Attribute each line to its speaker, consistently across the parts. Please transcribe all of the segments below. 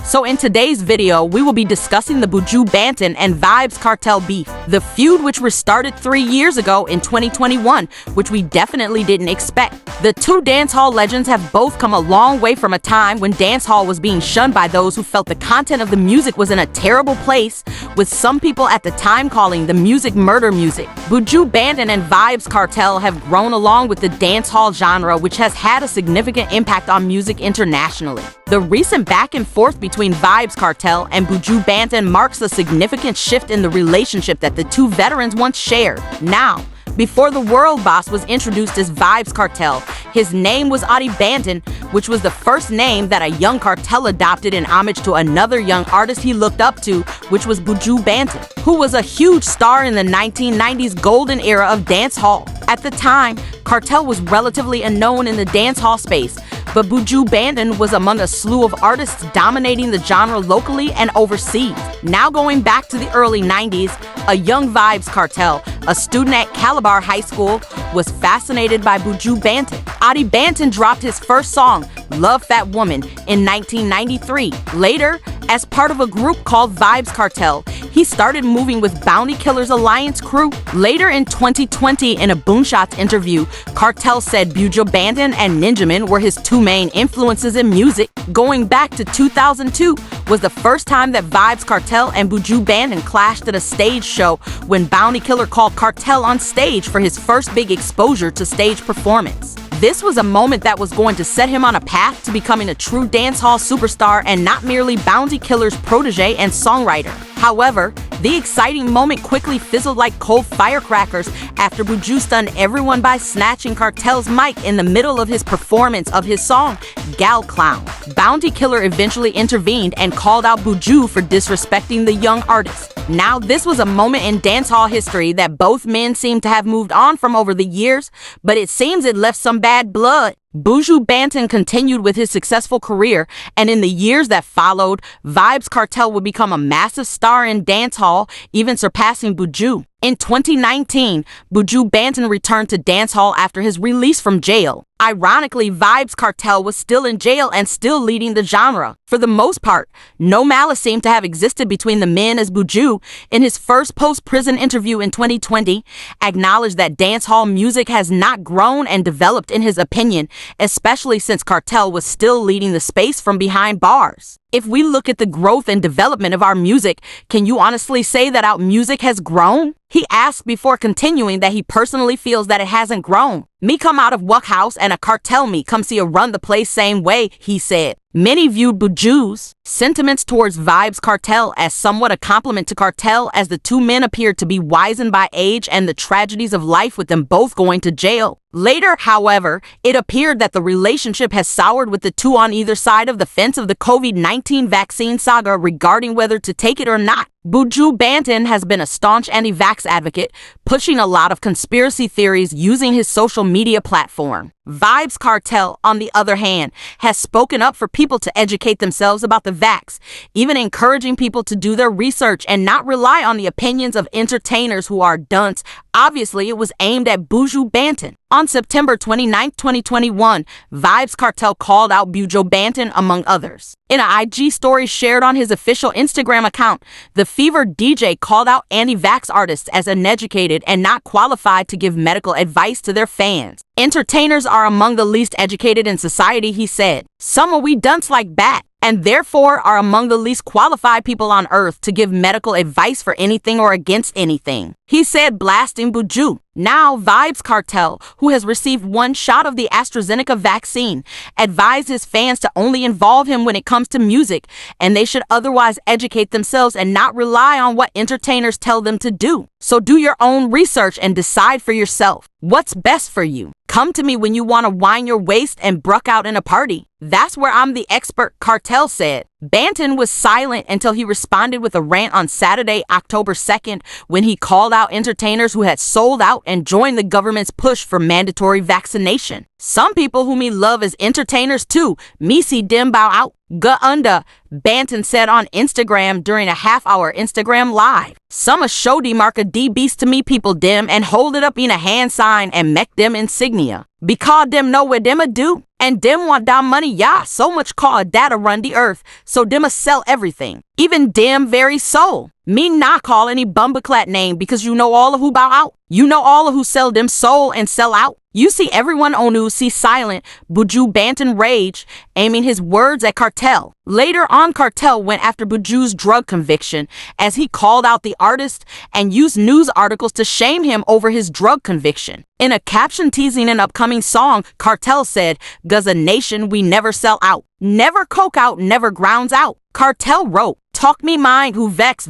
Speaker 1: So in today's video, we will be discussing the Buju Banton and Vybz Kartel beef, the feud which restarted 3 years ago in 2021, which we definitely didn't expect. The two dancehall legends have both come a long way from a time when dancehall was being shunned by those who felt the content of the music was in a terrible place, with some people at the time calling the music murder music. Buju Banton and Vybz Kartel have grown along with the dancehall genre, which has had a significant impact on music internationally. The recent back and forth between Vybz Kartel and Buju Banton marks a significant shift in the relationship that the two veterans once shared. Now, before the world boss was introduced as Vybz Kartel, his name was Adi Banton, which was the first name that a young Kartel adopted in homage to another young artist he looked up to, which was Buju Banton, who was a huge star in the 1990s golden era of dancehall. At the time, Kartel was relatively unknown in the dancehall space, but Buju Banton was among a slew of artists dominating the genre locally and overseas. Now going back to the early 90s, a young Vybz Kartel, a student at Calabar High School, was fascinated by Buju Banton. Adi Banton dropped his first song, Love Fat Woman, in 1993. Later, as part of a group called Vybz Kartel, he started moving with Bounty Killers Alliance crew. Later in 2020, in a Boomshots interview, Kartel said Buju Banton and Ninjaman were his two main influences in music. Going back to 2002 was the first time that Vybz Kartel and Buju Banton clashed at a stage show when Bounty Killer called Kartel on stage for his first big exposure to stage performance. This was a moment that was going to set him on a path to becoming a true dancehall superstar and not merely Bounty Killer's protege and songwriter. However, the exciting moment quickly fizzled like cold firecrackers after Buju stunned everyone by snatching Kartel's mic in the middle of his performance of his song, Gal Clown. Bounty Killer eventually intervened and called out Buju for disrespecting the young artist. Now, this was a moment in dancehall history that both men seem to have moved on from over the years, but it seems it left some bad blood. Buju Banton continued with his successful career, and in the years that followed, Vybz Kartel would become a massive star in dancehall, even surpassing Buju. In 2019, Buju Banton returned to dancehall after his release from jail. Ironically, Vybz Kartel was still in jail and still leading the genre. For the most part, no malice seemed to have existed between the men, as Buju, in his first post-prison interview in 2020, acknowledged that dancehall music has not grown and developed in his opinion, especially since Kartel was still leading the space from behind bars. If we look at the growth and development of our music, can you honestly say that our music has grown? He asked before continuing that he personally feels that it hasn't grown. Me come out of Wuck House and a Kartel me come see a run the place same way, he said. Many viewed Buju's sentiments towards Vybz Kartel as somewhat a compliment to Kartel, as the two men appeared to be wizened by age and the tragedies of life, with them both going to jail. Later, however, it appeared that the relationship has soured, with the two on either side of the fence of the COVID-19 vaccine saga regarding whether to take it or not. Buju Banton has been a staunch anti-vax advocate, pushing a lot of conspiracy theories using his social media platform. Vybz Kartel, on the other hand, has spoken up for people to educate themselves about the vax, even encouraging people to do their research and not rely on the opinions of entertainers who are dunce. Obviously, it was aimed at Buju Banton. On September 29, 2021, Vybz Kartel called out Buju Banton, among others. In an IG story shared on his official Instagram account, the Fever DJ called out anti-vax artists as uneducated and not qualified to give medical advice to their fans. Entertainers are among the least educated in society, he said. Some are we dunce like bat, and therefore are among the least qualified people on earth to give medical advice for anything or against anything, he said, blasting Buju. Now, Vybz Kartel, who has received one shot of the AstraZeneca vaccine, advised his fans to only involve him when it comes to music, and they should otherwise educate themselves and not rely on what entertainers tell them to do. So do your own research and decide for yourself what's best for you. Come to me when you want to whine your waist and bruck out in a party. That's where I'm the expert, Kartel said. Banton was silent until he responded with a rant on Saturday, October 2nd, when he called out entertainers who had sold out and joined the government's push for mandatory vaccination. Some people whom he love as entertainers too, me Sidem bow out. Gunda, Banton said on Instagram during a half-hour Instagram live. Some show the mark of D beast to me people dim and hold it up in a hand sign and make them insignia. Because them know where them a do. And them want down money, yeah, so much call a data run the earth, so them a sell everything. Even them very soul. Me not call any bumbleclat name because you know all of who bow out. You know all of who sell them soul and sell out. You see everyone on news see silent Buju Banton rage, aiming his words at Kartel. Later on, Kartel went after Buju's drug conviction as he called out the artist and used news articles to shame him over his drug conviction. In a caption teasing an upcoming song, Kartel said, "'Cause a nation we never sell out. Never coke out, never grounds out." Kartel wrote, "Talk me mind who vex,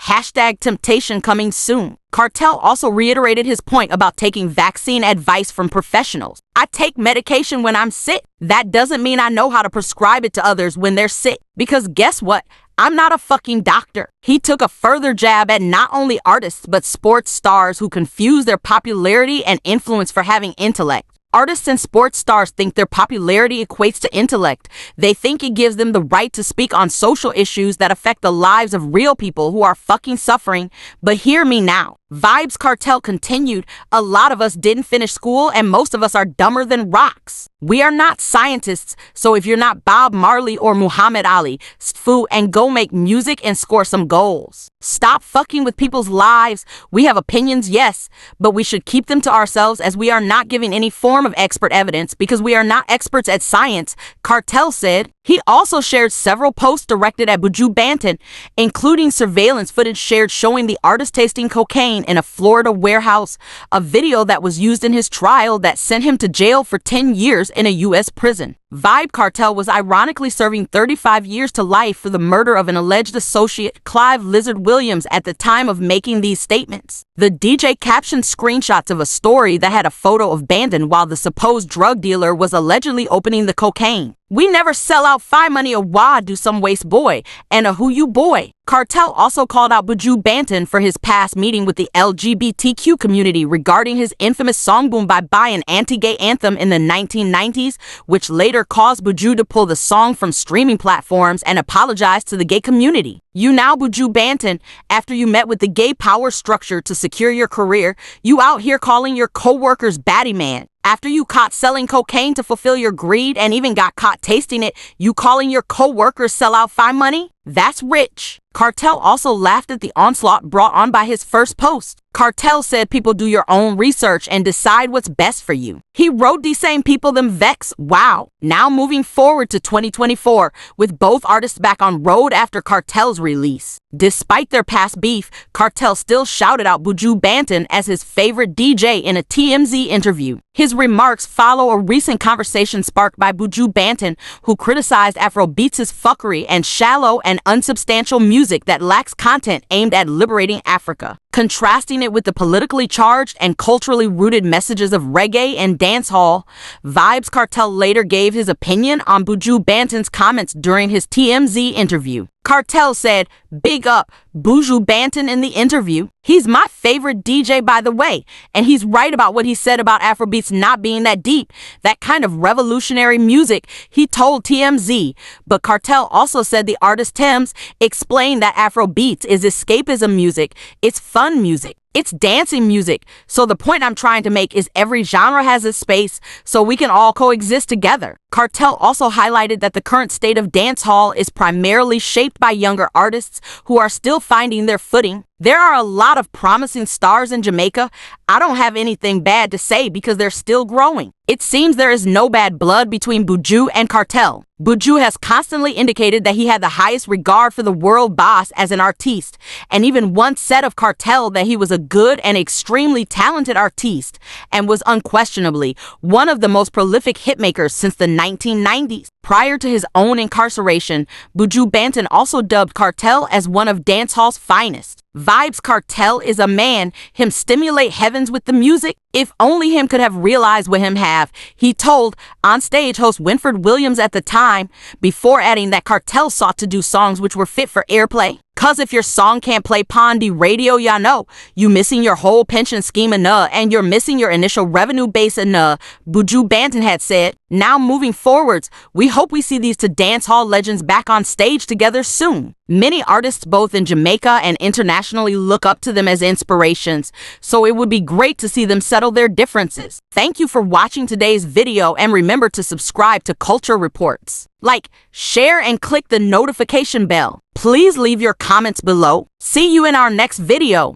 Speaker 1: hashtag temptation coming soon." Kartel also reiterated his point about taking vaccine advice from professionals. "I take medication when I'm sick. That doesn't mean I know how to prescribe it to others when they're sick. Because guess what? I'm not a fucking doctor." He took a further jab at not only artists but sports stars who confuse their popularity and influence for having intellect. Artists and sports stars think their popularity equates to intellect. They think it gives them the right to speak on social issues that affect the lives of real people who are fucking suffering. But hear me now. Vybz Kartel continued, "A lot of us didn't finish school and most of us are dumber than rocks. We are not scientists, so if you're not Bob Marley or Muhammad Ali, sfu and go make music and score some goals. Stop fucking with people's lives. We have opinions, yes, but we should keep them to ourselves as we are not giving any form of expert evidence because we are not experts at science," Kartel said. He also shared several posts directed at Buju Banton, including surveillance footage shared showing the artist tasting cocaine in a Florida warehouse, a video that was used in his trial that sent him to jail for 10 years in a U.S. prison. Vybz Kartel was ironically serving 35 years to life for the murder of an alleged associate, Clive Lizard Williams, at the time of making these statements. The DJ captioned screenshots of a story that had a photo of Banton while the supposed drug dealer was allegedly opening the cocaine. "We never sell out 5 money a wah do some waste boy, and a who you boy." Kartel also called out Buju Banton for his past meeting with the LGBTQ community regarding his infamous song Boom Bye Bye, an anti-gay anthem in the 1990s, which later caused Buju to pull the song from streaming platforms and apologize to the gay community. "You now Buju Banton, after you met with the gay power structure to secure your career, you out here calling your co-workers baddie man. After you caught selling cocaine to fulfill your greed and even got caught tasting it, you calling your co-workers sell out 5 money? That's rich." Kartel also laughed at the onslaught brought on by his first post. Kartel said people do your own research and decide what's best for you. He wrote these same people them vex. Wow. Now moving forward to 2024, with both artists back on road after Kartel's release. Despite their past beef, Kartel still shouted out Buju Banton as his favorite DJ in a TMZ interview. His remarks follow a recent conversation sparked by Buju Banton, who criticized Afrobeats' fuckery and shallow and unsubstantial music that lacks content aimed at liberating Africa. Contrasting it with the politically charged and culturally rooted messages of reggae and dancehall, Vybz Kartel later gave his opinion on Buju Banton's comments during his TMZ interview. Kartel said, "Big up Buju Banton in the interview. He's my favorite DJ, by the way, and he's right about what he said about Afrobeats not being that deep, that kind of revolutionary music," he told TMZ. But Kartel also said the artist Thames explained that Afrobeats is escapism music, it's fun music. It's dancing music. So the point I'm trying to make is every genre has its space, so we can all coexist together. Kartel also highlighted that the current state of dancehall is primarily shaped by younger artists who are still finding their footing. There are a lot of promising stars in Jamaica. I don't have anything bad to say because they're still growing. It seems there is no bad blood between Buju and Kartel. Buju has constantly indicated that he had the highest regard for the world boss as an artiste, and even once said of Kartel that he was a good and extremely talented artiste, and was unquestionably one of the most prolific hitmakers since the 1990s. Prior to his own incarceration, Buju Banton also dubbed Kartel as one of dancehall's finest. Vybz Kartel is a man, him stimulate heavens with the music. If only him could have realized what him have, he told on-stage host Winfred Williams at the time, before adding that Kartel sought to do songs which were fit for airplay. Cause if your song can't play pon the radio, y'all know, you missing your whole pension scheme enough, and you're missing your initial revenue base enough, Buju Banton had said. Now moving forwards, we hope we see these two dancehall legends back on stage together soon. Many artists both in Jamaica and internationally look up to them as inspirations, so it would be great to see them settle their differences. Thank you for watching today's video, and remember to subscribe to Culture Reports. Like, share, and click the notification bell. Please leave your comments below. See you in our next video.